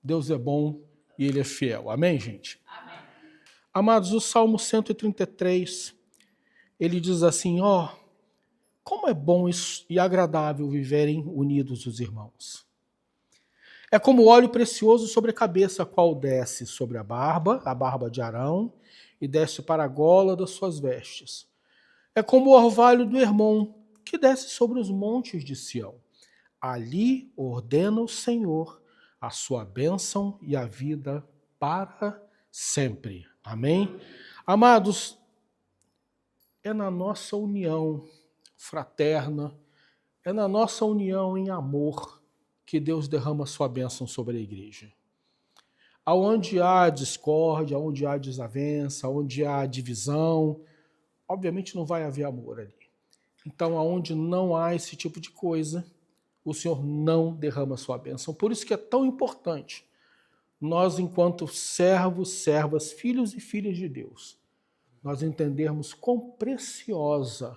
Deus é bom e Ele é fiel. Amém, gente? Amém. Amados, o Salmo 133, ele diz assim, como é bom e agradável viverem unidos os irmãos. É como óleo precioso sobre a cabeça, a qual desce sobre a barba de Arão, e desce para a gola das suas vestes. É como o orvalho do Hermon, que desce sobre os montes de Sião. Ali ordena o Senhor a sua bênção e a vida para sempre. Amém? Amados, é na nossa união fraterna, é na nossa união em amor que Deus derrama sua bênção sobre a igreja. Aonde há discórdia, onde há desavença, onde há divisão, obviamente não vai haver amor ali. Então, aonde não há esse tipo de coisa, o Senhor não derrama sua bênção. Por isso que é tão importante nós, enquanto servos, servas, filhos e filhas de Deus, nós entendermos quão preciosa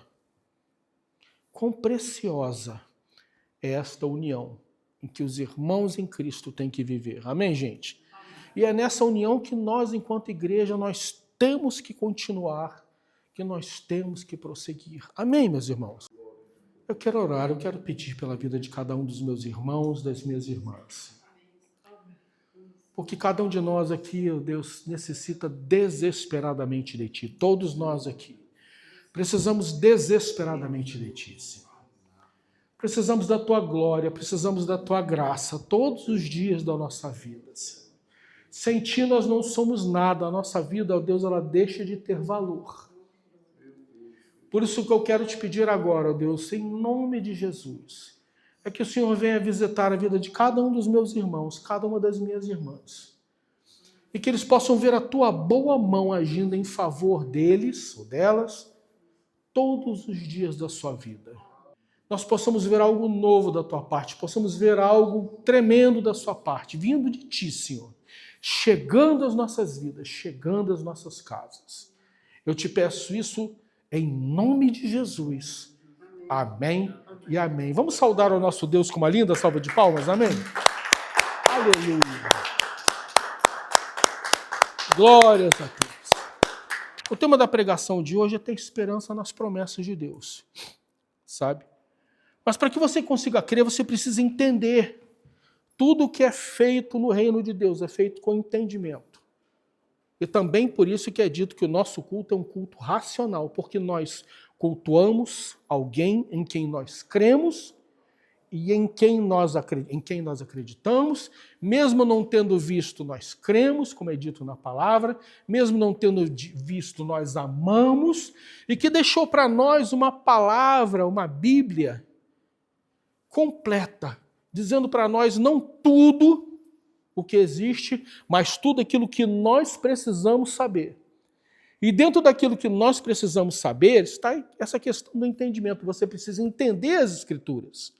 é esta união em que os irmãos em Cristo têm que viver. Amém, gente? Amém. E é nessa união que nós, enquanto igreja, nós temos que continuar, que nós temos que prosseguir. Amém, meus irmãos? Eu quero orar, eu quero pedir pela vida de cada um dos meus irmãos, das minhas irmãs. Porque cada um de nós aqui, oh Deus, necessita desesperadamente de Ti. Todos nós aqui precisamos desesperadamente de Ti, Senhor. Precisamos da Tua glória, precisamos da Tua graça todos os dias da nossa vida, Senhor. Sem Ti nós não somos nada, a nossa vida, ó Deus, ela deixa de ter valor. Por isso que eu quero te pedir agora, ó Deus, em nome de Jesus, é que o Senhor venha visitar a vida de cada um dos meus irmãos, cada uma das minhas irmãs. E que eles possam ver a Tua boa mão agindo em favor deles ou delas todos os dias da sua vida. Nós possamos ver algo novo da Tua parte, possamos ver algo tremendo da Sua parte, vindo de Ti, Senhor, chegando às nossas vidas, chegando às nossas casas. Eu te peço isso em nome de Jesus. Amém e amém. Vamos saudar o nosso Deus com uma linda salva de palmas, amém? Aleluia. Glórias a Deus. O tema da pregação de hoje é ter esperança nas promessas de Deus, sabe? Mas para que você consiga crer, você precisa entender. Tudo o que é feito no reino de Deus é feito com entendimento. E também por isso que é dito que o nosso culto é um culto racional, porque nós cultuamos alguém em quem nós cremos e em quem nós acreditamos, mesmo não tendo visto, nós cremos, como é dito na palavra, mesmo não tendo visto, nós amamos, e que deixou para nós uma palavra, uma Bíblia completa, dizendo para nós não tudo o que existe, mas tudo aquilo que nós precisamos saber. E dentro daquilo que nós precisamos saber está essa questão do entendimento. Você precisa entender as Escrituras.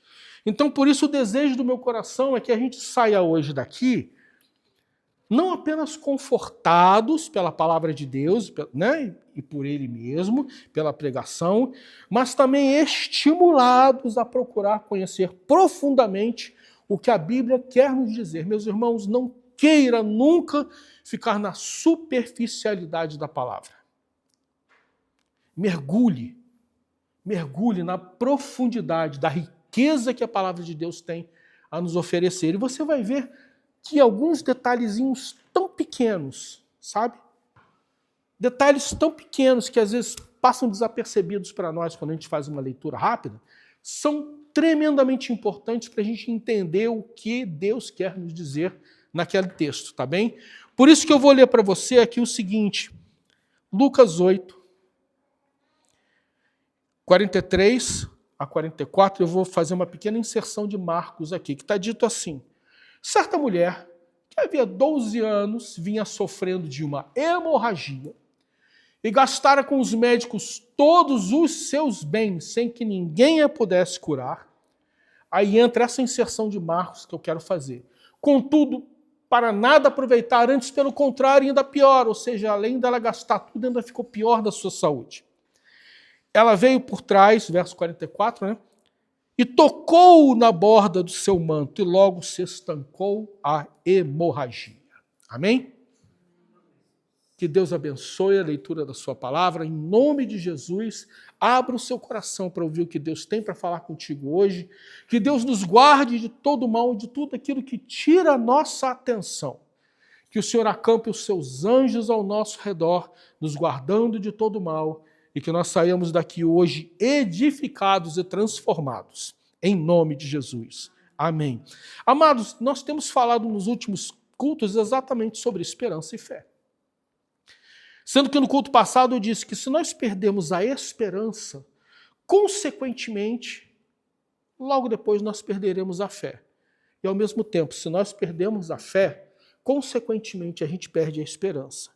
Então, por isso, o desejo do meu coração é que a gente saia hoje daqui não apenas confortados pela palavra de Deus, né, e por Ele mesmo, pela pregação, mas também estimulados a procurar conhecer profundamente o que a Bíblia quer nos dizer. Meus irmãos, não queira nunca ficar na superficialidade da palavra. Mergulhe na profundidade da riqueza que a palavra de Deus tem a nos oferecer. E você vai ver que alguns detalhezinhos tão pequenos, sabe? Detalhes tão pequenos que às vezes passam desapercebidos para nós quando a gente faz uma leitura rápida, são tremendamente importantes para a gente entender o que Deus quer nos dizer naquele texto, tá bem? Por isso que eu vou ler para você aqui o seguinte, Lucas 8, 43 a 44, eu vou fazer uma pequena inserção de Marcos aqui, que está dito assim, certa mulher, que havia 12 anos, vinha sofrendo de uma hemorragia e gastara com os médicos todos os seus bens, sem que ninguém a pudesse curar. Aí entra essa inserção de Marcos que eu quero fazer. Contudo, para nada aproveitar, antes pelo contrário, ainda pior, ou seja, além dela gastar tudo, ainda ficou pior da sua saúde. Ela veio por trás, verso 44, né? e tocou na borda do seu manto, e logo se estancou a hemorragia. Amém? Que Deus abençoe a leitura da sua palavra. Em nome de Jesus, abra o seu coração para ouvir o que Deus tem para falar contigo hoje. Que Deus nos guarde de todo mal, de tudo aquilo que tira a nossa atenção. Que o Senhor acampe os seus anjos ao nosso redor, nos guardando de todo mal, e que nós saímos daqui hoje edificados e transformados. Em nome de Jesus. Amém. Amados, nós temos falado nos últimos cultos exatamente sobre esperança e fé. Sendo que no culto passado eu disse que se nós perdermos a esperança, consequentemente, logo depois nós perderemos a fé. E ao mesmo tempo, se nós perdemos a fé, consequentemente a gente perde a esperança.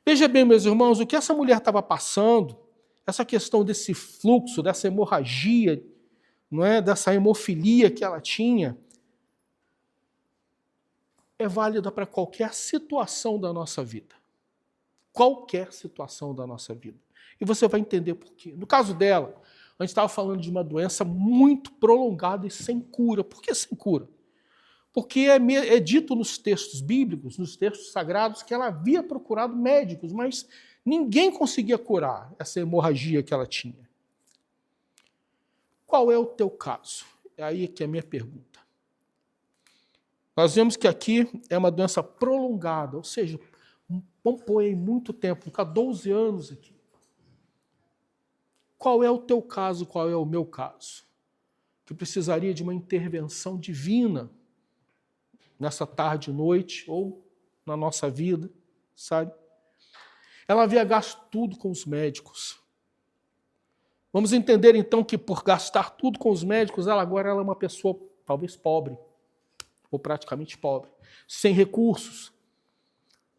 Veja bem, meus irmãos, o que essa mulher estava passando, essa questão desse fluxo, dessa hemorragia, não é, dessa hemofilia que ela tinha, é válida para qualquer situação da nossa vida. Qualquer situação da nossa vida. E você vai entender por quê. No caso dela, a gente estava falando de uma doença muito prolongada e sem cura. Por que sem cura? Porque é dito nos textos bíblicos, nos textos sagrados, que ela havia procurado médicos, mas ninguém conseguia curar essa hemorragia que ela tinha. Qual é o teu caso? É aí que é a minha pergunta. Nós vemos que aqui é uma doença prolongada, ou seja, vamos pôr aí muito tempo, ficar 12 anos aqui. Qual é o teu caso, qual é o meu caso? Que precisaria de uma intervenção divina nessa tarde e noite, ou na nossa vida, sabe? Ela havia gasto tudo com os médicos. Vamos entender então que por gastar tudo com os médicos, agora ela é uma pessoa talvez pobre, ou praticamente pobre, sem recursos,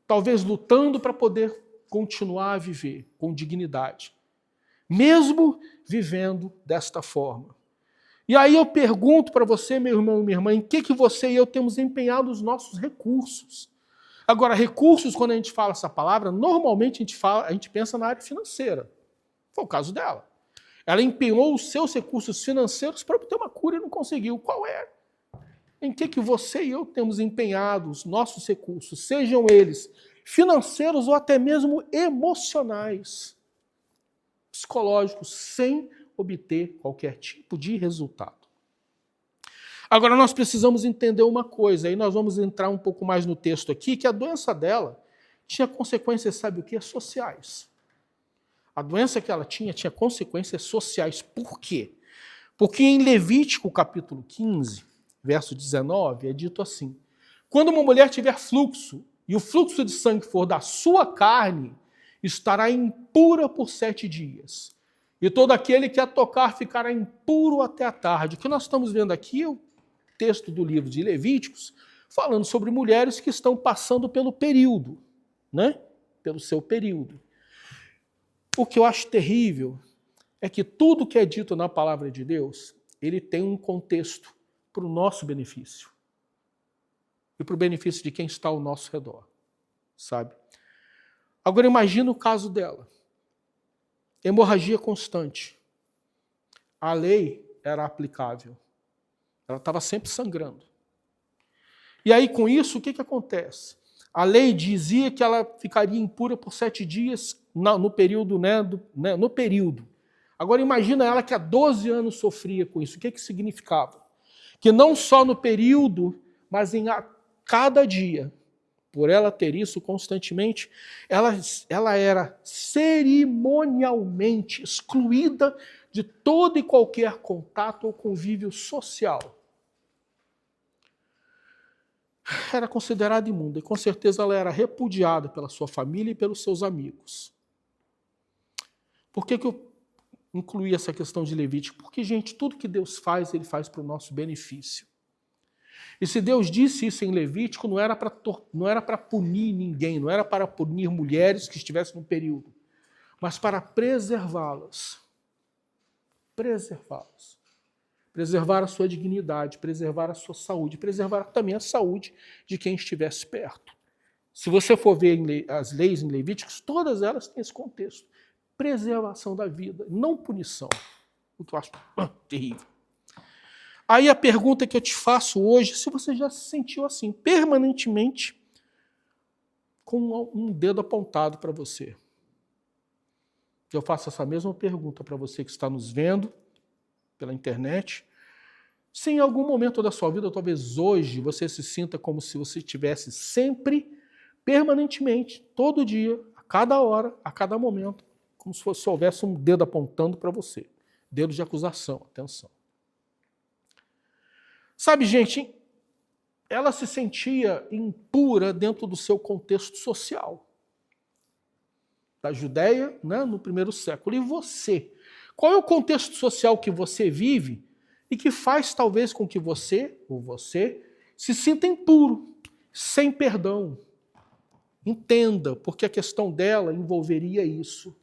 talvez lutando para poder continuar a viver com dignidade, mesmo vivendo desta forma. E aí eu pergunto para você, meu irmão e minha irmã, em que você e eu temos empenhado os nossos recursos? Agora, recursos, quando a gente fala essa palavra, normalmente a gente pensa na área financeira. Foi o caso dela. Ela empenhou os seus recursos financeiros para obter uma cura e não conseguiu. Qual é? Em que você e eu temos empenhado os nossos recursos, sejam eles financeiros ou até mesmo emocionais, psicológicos, sem obter qualquer tipo de resultado. Agora nós precisamos entender uma coisa, aí nós vamos entrar um pouco mais no texto aqui, que a doença dela tinha consequências, sabe o que? Sociais. A doença que ela tinha consequências sociais. Por quê? Porque em Levítico capítulo 15, verso 19, é dito assim: quando uma mulher tiver fluxo, e o fluxo de sangue for da sua carne, estará impura por 7 dias. E todo aquele que a tocar ficará impuro até a tarde. O que nós estamos vendo aqui é o texto do livro de Levíticos, falando sobre mulheres que estão passando pelo período, né? Pelo seu período. O que eu acho terrível é que tudo que é dito na palavra de Deus, ele tem um contexto para o nosso benefício. E para o benefício de quem está ao nosso redor, sabe? Agora imagina o caso dela. Hemorragia constante. A lei era aplicável. Ela estava sempre sangrando. E aí com isso, o que acontece? A lei dizia que ela ficaria impura por 7 dias no período, no período. Agora imagina ela que há 12 anos sofria com isso. O que significava? Que não só no período, mas em cada dia, por ela ter isso constantemente, ela era cerimonialmente excluída de todo e qualquer contato ou convívio social. Era considerada imunda e com certeza ela era repudiada pela sua família e pelos seus amigos. Por que eu incluí essa questão de Levítico? Porque, gente, tudo que Deus faz, Ele faz para o nosso benefício. E se Deus disse isso em Levítico, não era para punir ninguém, não era para punir mulheres que estivessem no período, mas para preservá-las. Preservá-las. Preservar a sua dignidade, preservar a sua saúde, preservar também a saúde de quem estivesse perto. Se você for ver as leis em Levíticos, todas elas têm esse contexto. Preservação da vida, não punição. O que eu acho terrível. Aí a pergunta que eu te faço hoje, se você já se sentiu assim, permanentemente, com um dedo apontado para você. Eu faço essa mesma pergunta para você que está nos vendo pela internet. Se em algum momento da sua vida, talvez hoje, você se sinta como se você estivesse sempre, permanentemente, todo dia, a cada hora, a cada momento, como se houvesse um dedo apontando para você. Dedo de acusação, atenção. Sabe, gente, ela se sentia impura dentro do seu contexto social. Da Judéia, né, no primeiro século. E você? Qual é o contexto social que você vive e que faz talvez com que você, ou você, se sinta impuro, sem perdão? Entenda, porque a questão dela envolveria isso.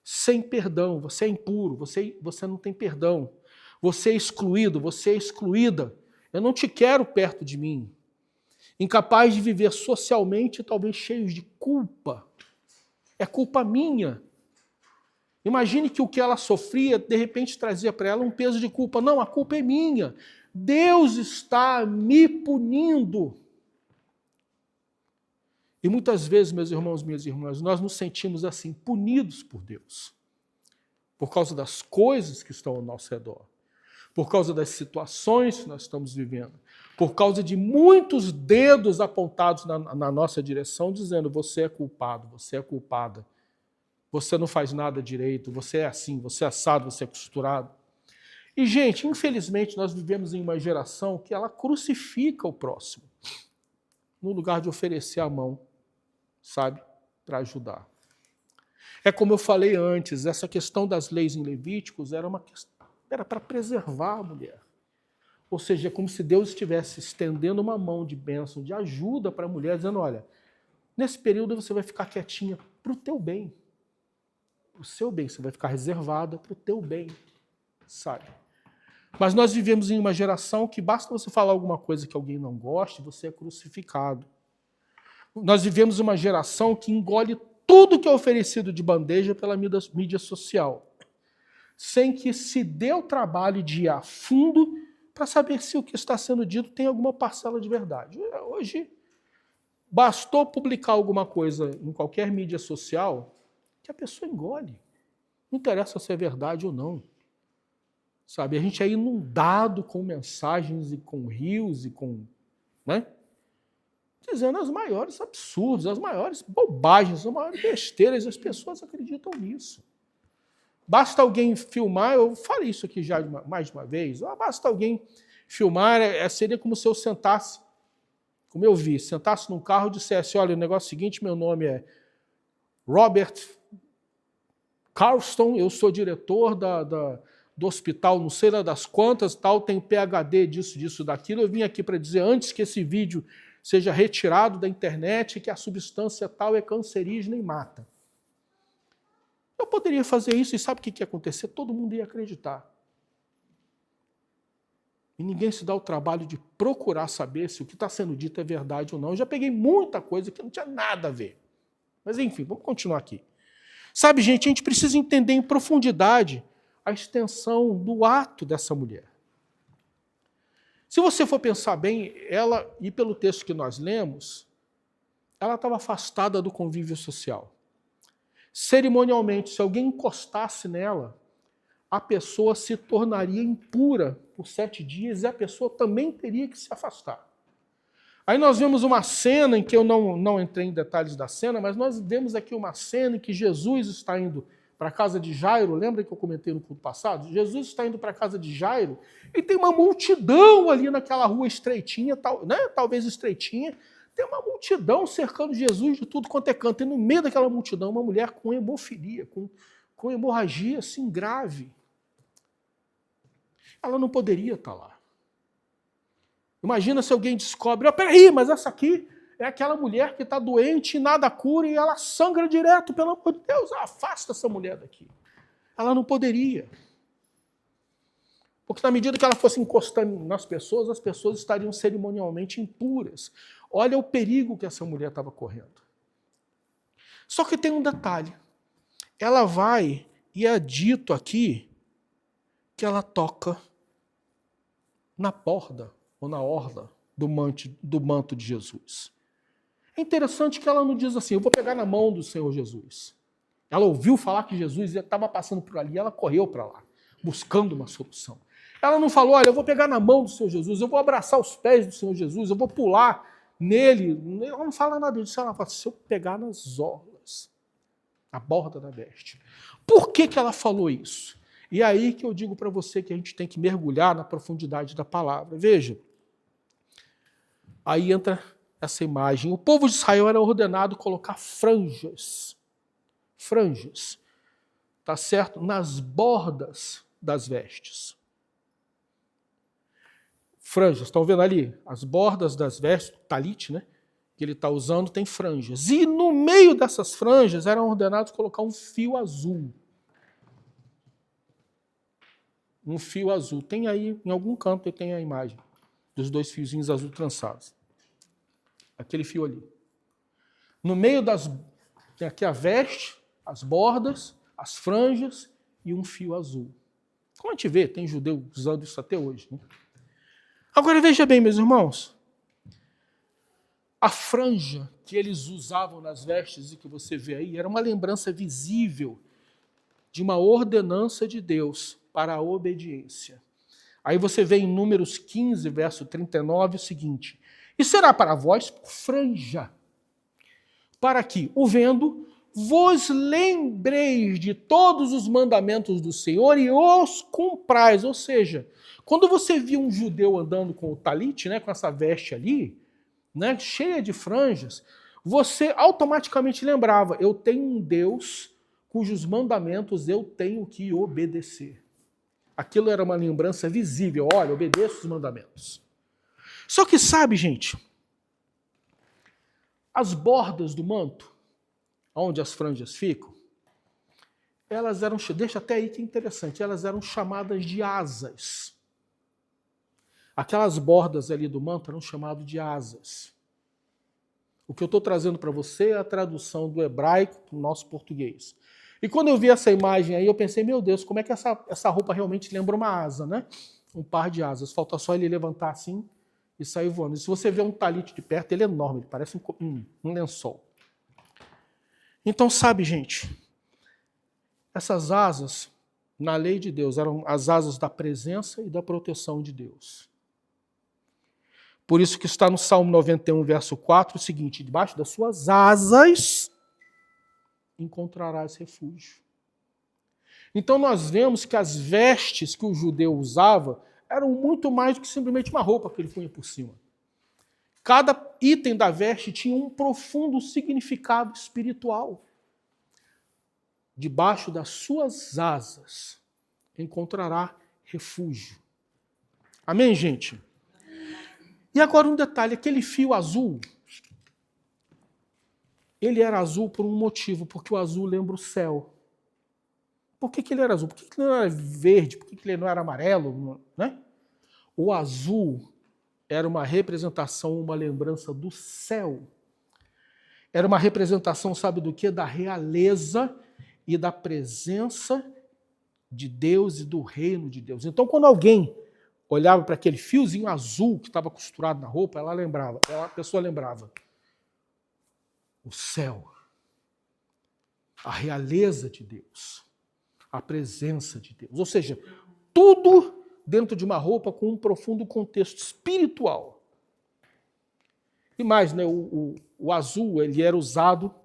Sem perdão, você é impuro, você não tem perdão. Você é excluído, você é excluída. Eu não te quero perto de mim. Incapaz de viver socialmente, talvez cheios de culpa. É culpa minha. Imagine que o que ela sofria, de repente trazia para ela um peso de culpa. Não, a culpa é minha. Deus está me punindo. E muitas vezes, meus irmãos, minhas irmãs, nós nos sentimos assim, punidos por Deus. Por causa das coisas que estão ao nosso redor. Por causa das situações que nós estamos vivendo. Por causa de muitos dedos apontados na nossa direção, dizendo, você é culpado, você é culpada. Você não faz nada direito, você é assim, você é assado, você é costurado. E, gente, infelizmente, nós vivemos em uma geração que ela crucifica o próximo, no lugar de oferecer a mão, sabe, para ajudar. É como eu falei antes, essa questão das leis em Levíticos era para preservar a mulher. Ou seja, é como se Deus estivesse estendendo uma mão de bênção, de ajuda para a mulher, dizendo, olha, nesse período você vai ficar quietinha para o teu bem. O seu bem, você vai ficar reservada para o teu bem, sabe? Mas nós vivemos em uma geração que basta você falar alguma coisa que alguém não goste, você é crucificado. Nós vivemos uma geração que engole tudo que é oferecido de bandeja pela mídia social, sem que se dê o trabalho de ir a fundo para saber se o que está sendo dito tem alguma parcela de verdade. Hoje, bastou publicar alguma coisa em qualquer mídia social que a pessoa engole. Não interessa se é verdade ou não. Sabe, a gente é inundado com mensagens e com rios e com, né, dizendo as maiores absurdos, as maiores bobagens, as maiores besteiras, e as pessoas acreditam nisso. Basta alguém filmar, eu falei isso aqui já mais de uma vez, basta alguém filmar, seria como se eu sentasse, como eu vi, sentasse num carro e dissesse, olha, o negócio é o seguinte, meu nome é Robert Carlston, eu sou diretor do hospital, não sei lá das quantas, tal, tem PhD disso, daquilo. Eu vim aqui para dizer, antes que esse vídeo seja retirado da internet, que a substância tal é cancerígena e mata. Eu poderia fazer isso e sabe o que ia acontecer? Todo mundo ia acreditar. E ninguém se dá o trabalho de procurar saber se o que está sendo dito é verdade ou não. Eu já peguei muita coisa que não tinha nada a ver. Mas enfim, vamos continuar aqui. Sabe, gente, a gente precisa entender em profundidade a extensão do ato dessa mulher. Se você for pensar bem, ela, e pelo texto que nós lemos, ela estava afastada do convívio social. Cerimonialmente, se alguém encostasse nela, a pessoa se tornaria impura por 7 dias e a pessoa também teria que se afastar. Aí nós vemos uma cena em que eu não entrei em detalhes da cena, mas nós vemos aqui uma cena em que Jesus está indo para a casa de Jairo. Lembra que eu comentei no culto passado? Jesus está indo para a casa de Jairo e tem uma multidão ali naquela rua estreitinha, né? Talvez estreitinha, tem uma multidão cercando Jesus de tudo quanto é canto. E no meio daquela multidão, uma mulher com hemofilia, com hemorragia assim grave. Ela não poderia estar lá. Imagina se alguém descobre, peraí, mas essa aqui é aquela mulher que está doente e nada cura e ela sangra direto, pelo amor de Deus, afasta essa mulher daqui. Ela não poderia. Porque na medida que ela fosse encostando nas pessoas, as pessoas estariam cerimonialmente impuras. Olha o perigo que essa mulher estava correndo. Só que tem um detalhe. Ela vai, e é dito aqui, que ela toca na borda ou na orla do manto de Jesus. É interessante que ela não diz assim, eu vou pegar na mão do Senhor Jesus. Ela ouviu falar que Jesus estava passando por ali, ela correu para lá, buscando uma solução. Ela não falou, olha, eu vou pegar na mão do Senhor Jesus, eu vou abraçar os pés do Senhor Jesus, eu vou pular nele. Ela não fala nada disso, ela fala, se eu pegar nas orlas, a borda da veste. Por que ela falou isso? E é aí que eu digo para você que a gente tem que mergulhar na profundidade da palavra. Veja, aí entra essa imagem. O povo de Israel era ordenado colocar franjas, tá certo? Nas bordas das vestes. Franjas, estão vendo ali? As bordas das vestes, talite, né? Que ele está usando, tem franjas. E no meio dessas franjas eram ordenados colocar um fio azul. Um fio azul. Tem aí, em algum canto, tem a imagem dos dois fiozinhos azul trançados. Aquele fio ali. No meio tem aqui a veste, as bordas, as franjas e um fio azul. Como a gente vê, tem judeu usando isso até hoje. Né? Agora veja bem, meus irmãos. A franja que eles usavam nas vestes e que você vê aí era uma lembrança visível de uma ordenança de Deus para a obediência. Aí você vê em Números 15, verso 39, o seguinte: e será para vós por franja, para que, o vendo, vos lembreis de todos os mandamentos do Senhor e os cumprais. Ou seja, quando você via um judeu andando com o talite, né, com essa veste ali, né, cheia de franjas, você automaticamente lembrava, eu tenho um Deus cujos mandamentos eu tenho que obedecer. Aquilo era uma lembrança visível, olha, obedeço os mandamentos. Só que sabe, gente, as bordas do manto, onde as franjas ficam, elas eram, deixa até aí que é interessante, elas eram chamadas de asas. Aquelas bordas ali do manto eram chamadas de asas. O que eu estou trazendo para você é a tradução do hebraico para o nosso português. E quando eu vi essa imagem aí, eu pensei, meu Deus, como é que essa roupa realmente lembra uma asa, né? Um par de asas. Falta só ele levantar assim e sair voando. E se você vê um talite de perto, ele é enorme, ele parece um lençol. Então, sabe, gente, essas asas, na lei de Deus, eram as asas da presença e da proteção de Deus. Por isso que está no Salmo 91, verso 4, o seguinte: debaixo das suas asas encontrarás refúgio. Então nós vemos que as vestes que o judeu usava eram muito mais do que simplesmente uma roupa que ele punha por cima. Cada item da veste tinha um profundo significado espiritual. Debaixo das suas asas encontrará refúgio. Amém, gente? E agora um detalhe, aquele fio azul, ele era azul por um motivo, porque o azul lembra o céu. Por que ele era azul? Por que ele não era verde? Por que ele não era amarelo? Né? O azul era uma representação, uma lembrança do céu. Era uma representação, sabe do quê? Da realeza e da presença de Deus e do reino de Deus. Então, quando alguém olhava para aquele fiozinho azul que estava costurado na roupa, a pessoa lembrava o céu, a realeza de Deus, a presença de Deus. Ou seja, tudo dentro de uma roupa com um profundo contexto espiritual. E mais, né, o azul ele era usado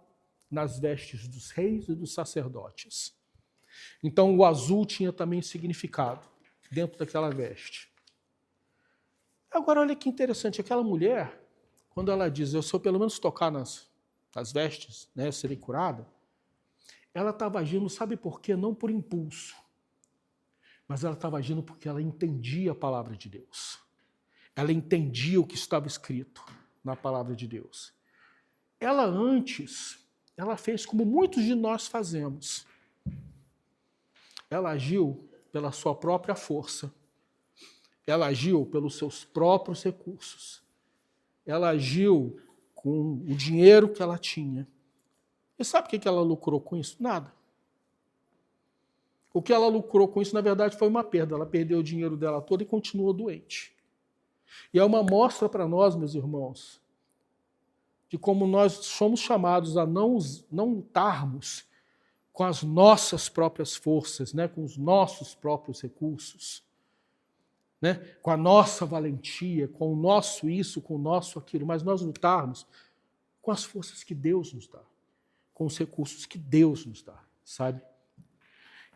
nas vestes dos reis e dos sacerdotes. Então o azul tinha também significado dentro daquela veste. Agora olha que interessante, aquela mulher, quando ela diz, eu se eu pelo menos tocar nas vestes, né, eu serei curada, ela estava agindo, sabe por quê? Não por impulso, mas ela estava agindo porque ela entendia a palavra de Deus. Ela entendia o que estava escrito na palavra de Deus. Ela fez como muitos de nós fazemos. Ela agiu pela sua própria força. Ela agiu pelos seus próprios recursos. Ela agiu com o dinheiro que ela tinha. E sabe o que ela lucrou com isso? Nada. O que ela lucrou com isso, na verdade, foi uma perda. Ela perdeu o dinheiro dela todo e continua doente. E é uma mostra para nós, meus irmãos, de como nós somos chamados a não lutarmos com as nossas próprias forças, né? Com os nossos próprios recursos, né? Com a nossa valentia, com o nosso isso, com o nosso aquilo, mas nós lutarmos com as forças que Deus nos dá, com os recursos que Deus nos dá, sabe?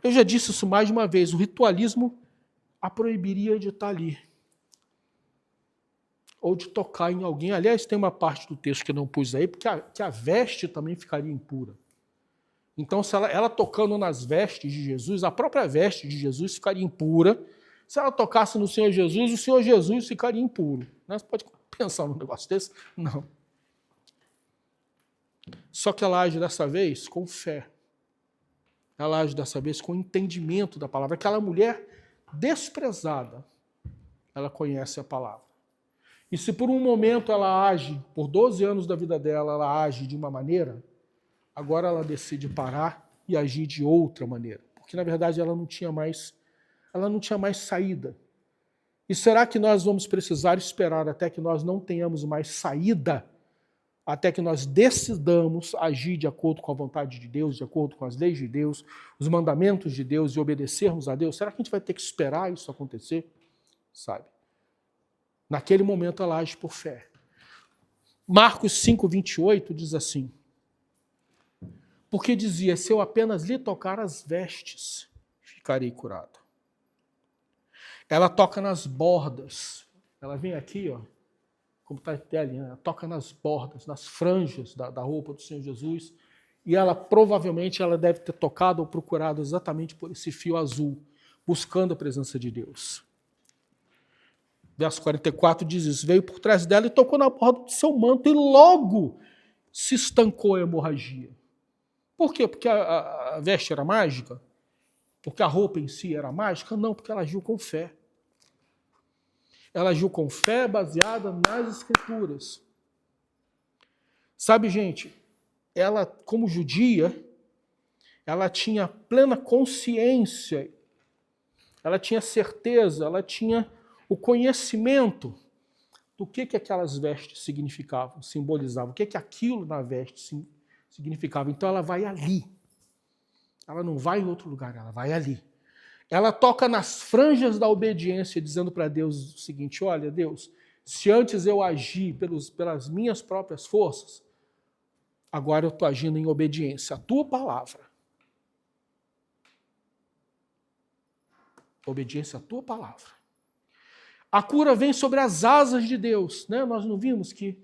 Eu já disse isso mais de uma vez, o ritualismo a proibiria de estar ali, ou de tocar em alguém. Aliás, tem uma parte do texto que eu não pus aí, porque a veste também ficaria impura. Então, se ela tocando nas vestes de Jesus, a própria veste de Jesus ficaria impura. Se ela tocasse no Senhor Jesus, o Senhor Jesus ficaria impuro. Você pode pensar num negócio desse? Não. Só que ela age dessa vez com fé. Ela age dessa vez com entendimento da palavra. Aquela mulher desprezada, ela conhece a palavra. E se por um momento ela age, por 12 anos da vida dela, ela age de uma maneira, agora ela decide parar e agir de outra maneira. Porque, na verdade, ela não tinha mais saída. E será que nós vamos precisar esperar até que nós não tenhamos mais saída, até que nós decidamos agir de acordo com a vontade de Deus, de acordo com as leis de Deus, os mandamentos de Deus e obedecermos a Deus? Será que a gente vai ter que esperar isso acontecer? Sabe? Naquele momento ela age por fé. Marcos 5:28 diz assim: porque dizia, se eu apenas lhe tocar as vestes, ficarei curado. Ela toca nas bordas. Ela vem aqui, ó, como está até ali, né? Ela toca nas bordas, nas franjas da roupa do Senhor Jesus, e ela provavelmente ela deve ter tocado ou procurado exatamente por esse fio azul, buscando a presença de Deus. Verso 44 diz isso, veio por trás dela e tocou na borda do seu manto e logo se estancou a hemorragia. Por quê? Porque a veste era mágica? Porque a roupa em si era mágica? Não, porque ela agiu com fé. Ela agiu com fé baseada nas Escrituras. Sabe, gente, ela, como judia, ela tinha plena consciência, ela tinha certeza, ela tinha o conhecimento do que aquelas vestes significavam, simbolizavam, o que aquilo na veste significava. Então ela vai ali. Ela não vai em outro lugar, ela vai ali. Ela toca nas franjas da obediência, dizendo para Deus o seguinte: olha, Deus, se antes eu agi pelas minhas próprias forças, agora eu estou agindo em obediência à tua palavra. Obediência à tua palavra. A cura vem sobre as asas de Deus, né? Nós não vimos que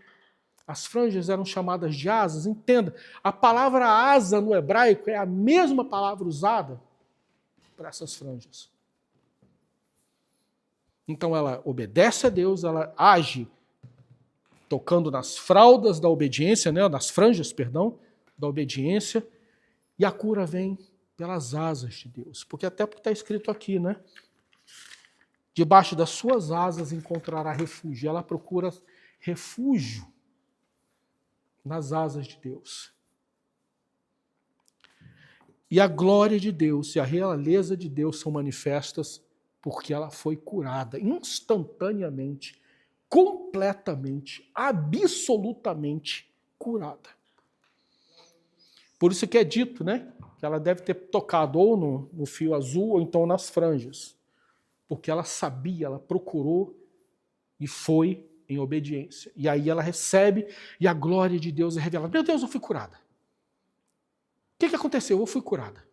as franjas eram chamadas de asas? Entenda, a palavra asa no hebraico é a mesma palavra usada para essas franjas. Então ela obedece a Deus, ela age tocando nas fraldas da obediência, né? Nas franjas, perdão, da obediência, e a cura vem pelas asas de Deus. Porque está escrito aqui, né? Debaixo das suas asas encontrará refúgio. Ela procura refúgio nas asas de Deus. E a glória de Deus e a realeza de Deus são manifestas porque ela foi curada instantaneamente, completamente, absolutamente curada. Por isso que é dito, né, que ela deve ter tocado ou no fio azul ou então nas franjas. Porque ela sabia, ela procurou e foi em obediência. E aí ela recebe e a glória de Deus é revelada. Meu Deus, eu fui curada. O que aconteceu? Eu fui curada.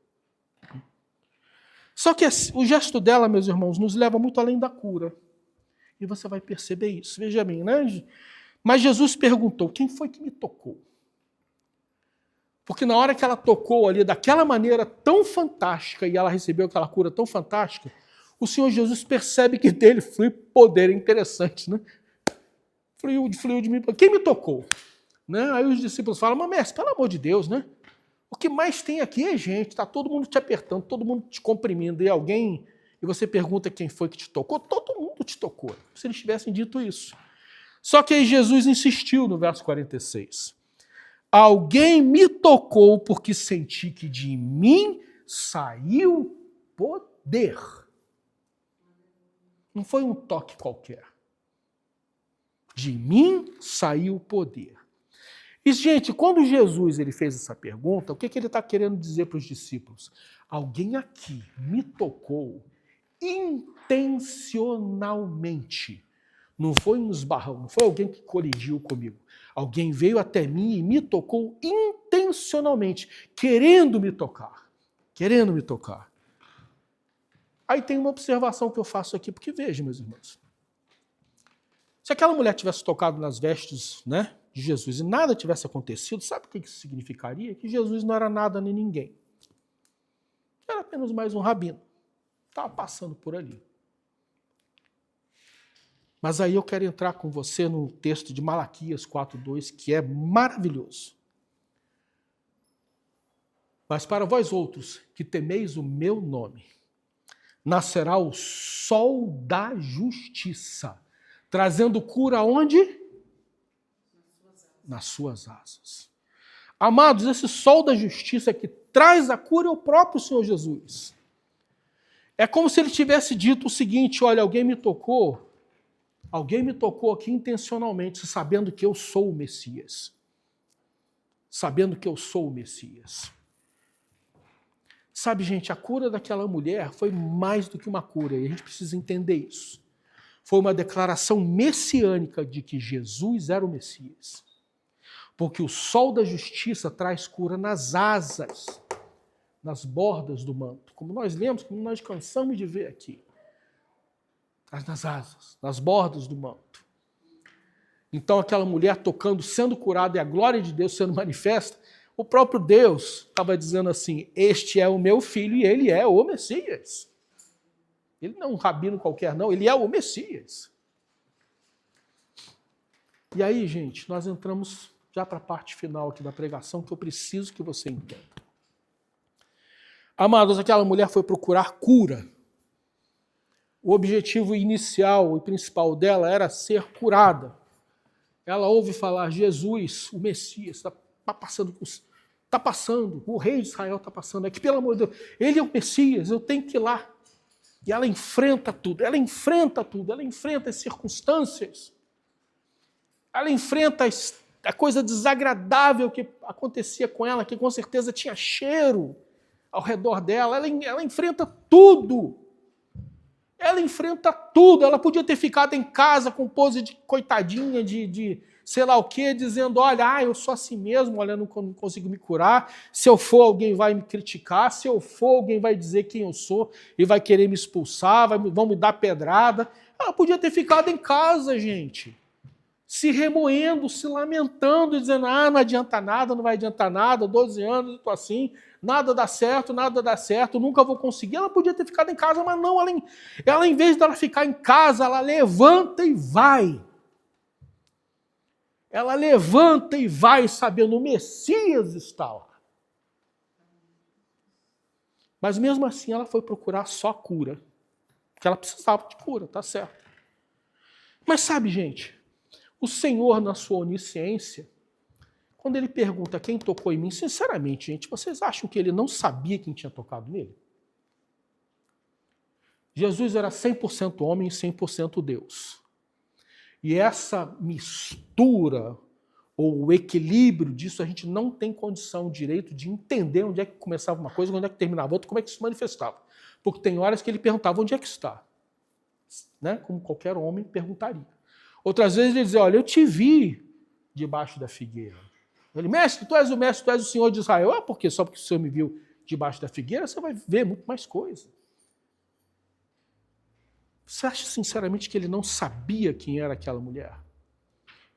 Só que o gesto dela, meus irmãos, nos leva muito além da cura. E você vai perceber isso. Veja bem, né? Mas Jesus perguntou, quem foi que me tocou? Porque na hora que ela tocou ali daquela maneira tão fantástica e ela recebeu aquela cura tão fantástica, o Senhor Jesus percebe que dele flui poder. Interessante, né? Fluiu de mim. Quem me tocou? Né? Aí os discípulos falam, mas mestre, pelo amor de Deus, né? O que mais tem aqui é gente, está todo mundo te apertando, todo mundo te comprimindo, e você pergunta quem foi que te tocou, todo mundo te tocou, se eles tivessem dito isso. Só que aí Jesus insistiu no verso 46. Alguém me tocou porque senti que de mim saiu poder. Não foi um toque qualquer. De mim saiu o poder. E, gente, quando Jesus ele fez essa pergunta, o que ele está querendo dizer para os discípulos? Alguém aqui me tocou intencionalmente. Não foi um esbarrão, não foi alguém que colidiu comigo. Alguém veio até mim e me tocou intencionalmente, querendo me tocar. Querendo me tocar. Aí tem uma observação que eu faço aqui, porque veja, meus irmãos. Se aquela mulher tivesse tocado nas vestes, né, de Jesus e nada tivesse acontecido, sabe o que isso significaria? Que Jesus não era nada nem ninguém. Era apenas mais um rabino. Estava passando por ali. Mas aí eu quero entrar com você no texto de Malaquias 4:2, que é maravilhoso. Mas para vós outros, que temeis o meu nome, nascerá o sol da justiça, trazendo cura onde? Nas suas asas. Amados, esse sol da justiça que traz a cura é o próprio Senhor Jesus. É como se ele tivesse dito o seguinte: olha, alguém me tocou aqui intencionalmente, sabendo que eu sou o Messias. Sabendo que eu sou o Messias. Sabe, gente, a cura daquela mulher foi mais do que uma cura, e a gente precisa entender isso. Foi uma declaração messiânica de que Jesus era o Messias. Porque o sol da justiça traz cura nas asas, nas bordas do manto. Como nós lemos, como nós cansamos de ver aqui. Nas asas, nas bordas do manto. Então aquela mulher tocando, sendo curada, e a glória de Deus sendo manifesta, o próprio Deus estava dizendo assim: este é o meu filho e ele é o Messias. Ele não é um rabino qualquer, não, ele é o Messias. E aí, gente, nós entramos já para a parte final aqui da pregação, que eu preciso que você entenda. Amados, aquela mulher foi procurar cura. O objetivo inicial e principal dela era ser curada. Ela ouve falar: Jesus, o Messias, está passando, o rei de Israel está passando aqui, pelo amor de Deus, ele é o Messias, eu tenho que ir lá. E ela enfrenta tudo, ela enfrenta as circunstâncias, ela enfrenta a coisa desagradável que acontecia com ela, que com certeza tinha cheiro ao redor dela, ela enfrenta tudo. Ela enfrenta tudo. Ela podia ter ficado em casa com pose de coitadinha, de sei lá o quê, dizendo: olha, eu sou assim mesmo, olha, eu não consigo me curar. Se eu for, alguém vai me criticar. Se eu for, alguém vai dizer quem eu sou e vai querer me expulsar, vão me dar pedrada. Ela podia ter ficado em casa, gente, se remoendo, se lamentando, dizendo: não adianta nada, não vai adiantar nada, 12 anos eu estou assim, nada dá certo, nunca vou conseguir. Ela podia ter ficado em casa, mas não, ela em vez dela ficar em casa, ela levanta e vai. Ela levanta e vai, sabendo o Messias está lá. Mas mesmo assim ela foi procurar só cura, porque ela precisava de cura, tá certo. Mas sabe, gente, o Senhor, na sua onisciência, quando ele pergunta quem tocou em mim, sinceramente, gente, vocês acham que ele não sabia quem tinha tocado nele? Jesus era 100% homem e 100% Deus. E essa mistura, ou o equilíbrio disso, a gente não tem condição, direito de entender onde é que começava uma coisa, onde é que terminava outra, como é que isso se manifestava. Porque tem horas que ele perguntava: onde é que está? Né? Como qualquer homem perguntaria. Outras vezes ele dizia: olha, eu te vi debaixo da figueira. Ele: mestre, tu és o mestre, tu és o Senhor de Israel. Porque só porque o Senhor me viu debaixo da figueira, você vai ver muito mais coisa. Você acha sinceramente que ele não sabia quem era aquela mulher?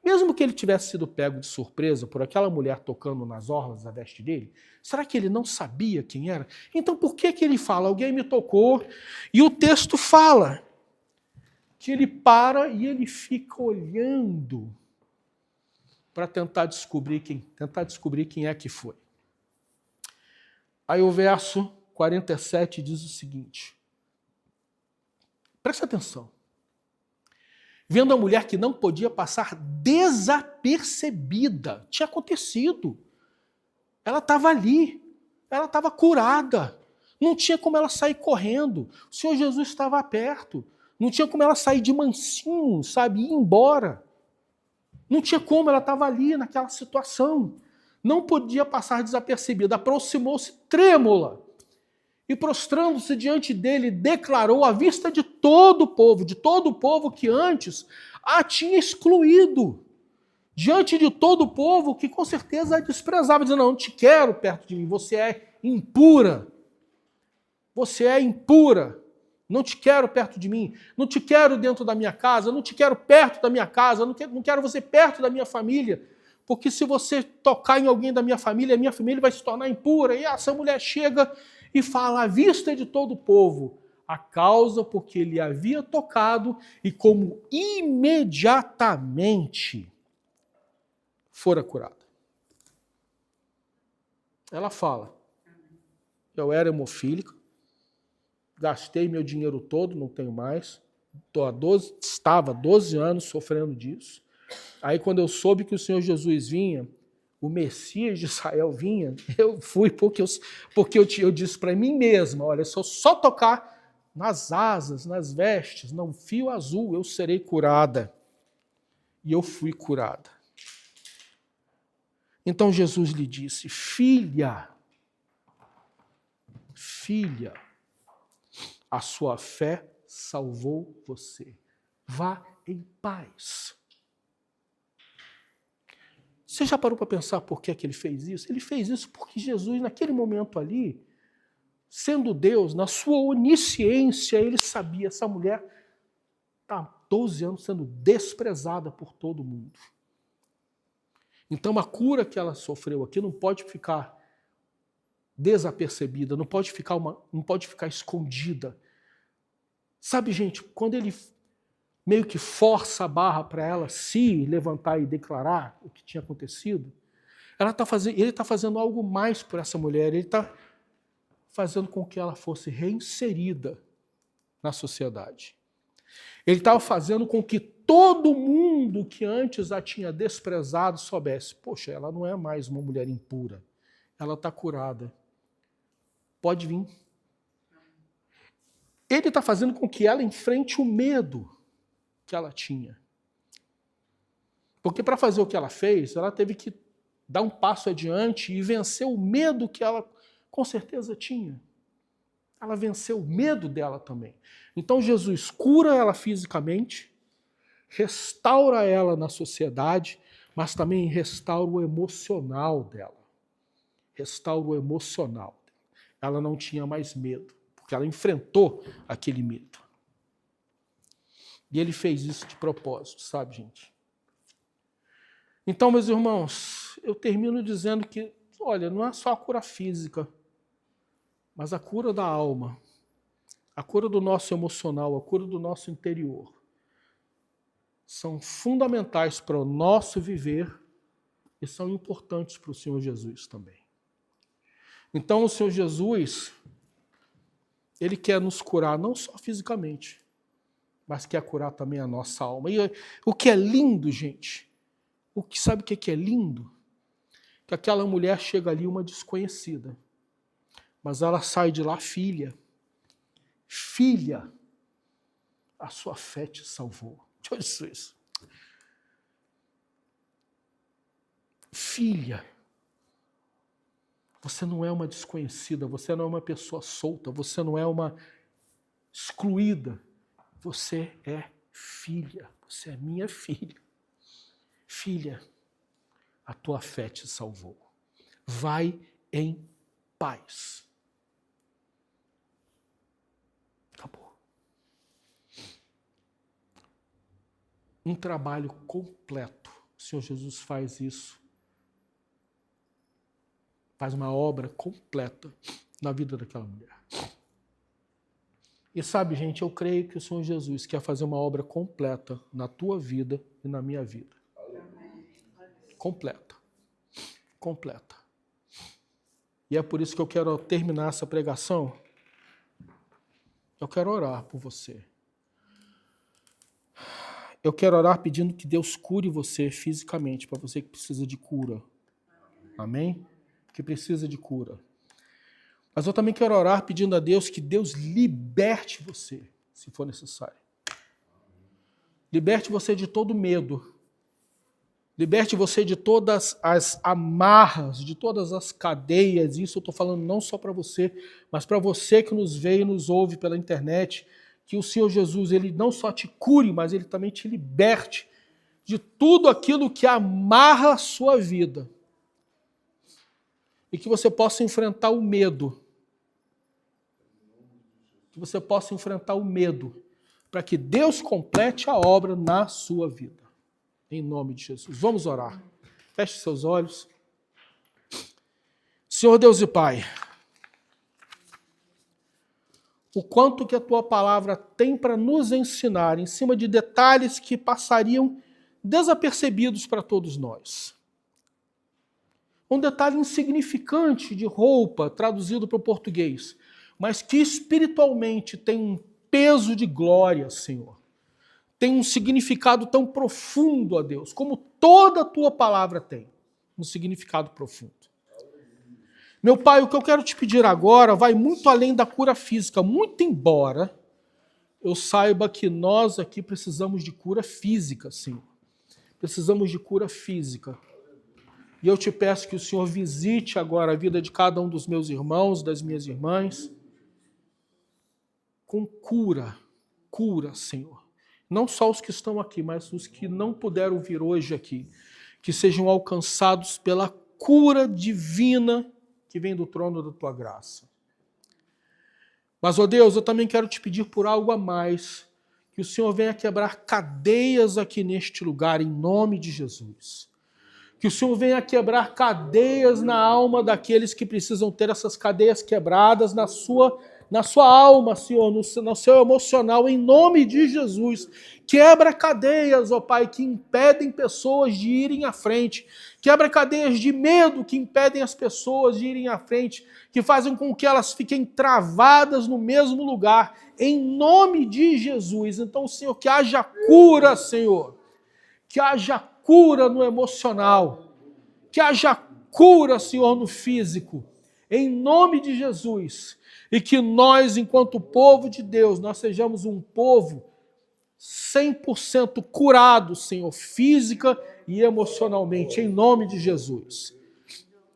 Mesmo que ele tivesse sido pego de surpresa por aquela mulher tocando nas orlas da veste dele, será que ele não sabia quem era? Então por que ele fala: alguém me tocou? E o texto fala que ele para e ele fica olhando para tentar descobrir quem é que foi. Aí o verso 47 diz o seguinte: presta atenção. Vendo a mulher que não podia passar desapercebida, tinha acontecido. Ela estava ali, ela estava curada. Não tinha como ela sair correndo. O Senhor Jesus estava perto. Não tinha como ela sair de mansinho, sabe, ir embora. Não tinha como, ela estava ali naquela situação. Não podia passar desapercebida. Aproximou-se trêmula e, prostrando-se diante dele, declarou à vista de todo o povo que antes a tinha excluído. Diante de todo o povo que com certeza a desprezava, dizendo, não te quero perto de mim, você é impura. Você é impura. Não te quero perto de mim. Não te quero dentro da minha casa. Não te quero perto da minha casa. Não quero você perto da minha família. Porque se você tocar em alguém da minha família vai se tornar impura. E essa mulher chega e fala à vista de todo o povo a causa porque ele havia tocado e como imediatamente fora curada. Ela fala, eu era hemofílica, gastei meu dinheiro todo, não tenho mais, estava há 12 anos sofrendo disso. Aí quando eu soube que o Senhor Jesus vinha, o Messias de Israel vinha, eu fui porque eu disse para mim mesma, olha, se eu só tocar nas asas, nas vestes, no fio azul, eu serei curada. E eu fui curada. Então Jesus lhe disse, filha, a sua fé salvou você. Vá em paz. Você já parou para pensar por que ele fez isso? Ele fez isso porque Jesus, naquele momento ali, sendo Deus, na sua onisciência, ele sabia, essa mulher está há 12 anos sendo desprezada por todo mundo. Então a cura que ela sofreu aqui não pode ficar desapercebida, não pode ficar escondida. Sabe, gente, quando ele meio que força a barra para ela se levantar e declarar o que tinha acontecido, ele está fazendo algo mais por essa mulher, ele está fazendo com que ela fosse reinserida na sociedade. Ele estava fazendo com que todo mundo que antes a tinha desprezado soubesse, poxa, ela não é mais uma mulher impura, ela está curada. Pode vir. Ele está fazendo com que ela enfrente o medo que ela tinha. Porque para fazer o que ela fez, ela teve que dar um passo adiante e vencer o medo que ela com certeza tinha. Ela venceu o medo dela também. Então Jesus cura ela fisicamente, restaura ela na sociedade, mas também restaura o emocional dela. Restaura o emocional dela. Ela não tinha mais medo, porque ela enfrentou aquele medo. E ele fez isso de propósito, sabe, gente? Então, meus irmãos, eu termino dizendo que, olha, não é só a cura física, mas a cura da alma, a cura do nosso emocional, a cura do nosso interior, são fundamentais para o nosso viver e são importantes para o Senhor Jesus também. Então, o Senhor Jesus, ele quer nos curar não só fisicamente, mas quer curar também a nossa alma. E o que é lindo, gente, sabe o que é lindo? Que aquela mulher chega ali uma desconhecida, mas ela sai de lá filha. Filha, a sua fé te salvou. Olha isso. Filha, você não é uma desconhecida, você não é uma pessoa solta, você não é uma excluída. Você é filha, você é minha filha. Filha, a tua fé te salvou. Vai em paz. Acabou. Um trabalho completo. O Senhor Jesus faz isso. Faz uma obra completa na vida daquela mulher. E sabe, gente, eu creio que o Senhor Jesus quer fazer uma obra completa na tua vida e na minha vida. Completa. Completa. E é por isso que eu quero terminar essa pregação. Eu quero orar por você. Eu quero orar pedindo que Deus cure você fisicamente, para você que precisa de cura. Amém? Que precisa de cura. Mas eu também quero orar pedindo a Deus que Deus liberte você, se for necessário. Liberte você de todo medo. Liberte você de todas as amarras, de todas as cadeias. Isso eu estou falando não só para você, mas para você que nos vê e nos ouve pela internet. Que o Senhor Jesus, Ele não só te cure, mas Ele também te liberte de tudo aquilo que amarra a sua vida. E que você possa enfrentar o medo. Que você possa enfrentar o medo, para que Deus complete a obra na sua vida. Em nome de Jesus. Vamos orar. Feche seus olhos. Senhor Deus e Pai, o quanto que a Tua palavra tem para nos ensinar em cima de detalhes que passariam desapercebidos para todos nós. Um detalhe insignificante de roupa, traduzido para o português, mas que espiritualmente tem um peso de glória, Senhor. Tem um significado tão profundo, ó Deus, como toda a Tua palavra tem, um significado profundo. Meu Pai, o que eu quero te pedir agora vai muito além da cura física, muito embora eu saiba que nós aqui precisamos de cura física, Senhor. Precisamos de cura física. E eu te peço que o Senhor visite agora a vida de cada um dos meus irmãos, das minhas irmãs, com cura, Senhor. Não só os que estão aqui, mas os que não puderam vir hoje aqui, que sejam alcançados pela cura divina que vem do trono da Tua graça. Mas, ó Deus, eu também quero te pedir por algo a mais, que o Senhor venha quebrar cadeias aqui neste lugar, em nome de Jesus. Que o Senhor venha quebrar cadeias na alma daqueles que precisam ter essas cadeias quebradas na sua alma, Senhor, no seu emocional, em nome de Jesus. Quebra cadeias, ó Pai, que impedem pessoas de irem à frente. Quebra cadeias de medo que impedem as pessoas de irem à frente, que fazem com que elas fiquem travadas no mesmo lugar, em nome de Jesus. Então, Senhor, que haja cura, Senhor. Que haja cura no emocional. Que haja cura, Senhor, no físico. Em nome de Jesus. E que nós, enquanto povo de Deus, nós sejamos um povo 100% curado, Senhor, física e emocionalmente, em nome de Jesus.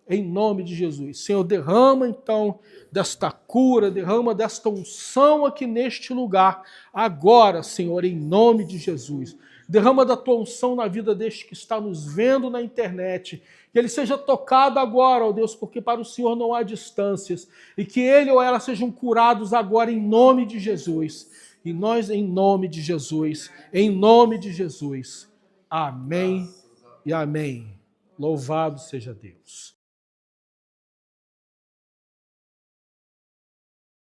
Em nome de Jesus. Senhor, derrama então desta cura, derrama desta unção aqui neste lugar, agora, Senhor, em nome de Jesus. Derrama da Tua unção na vida deste que está nos vendo na internet, que ele seja tocado agora, ó Deus, porque para o Senhor não há distâncias, e que ele ou ela sejam curados agora em nome de Jesus. E nós em nome de Jesus, em nome de Jesus. Amém e amém. Louvado seja Deus.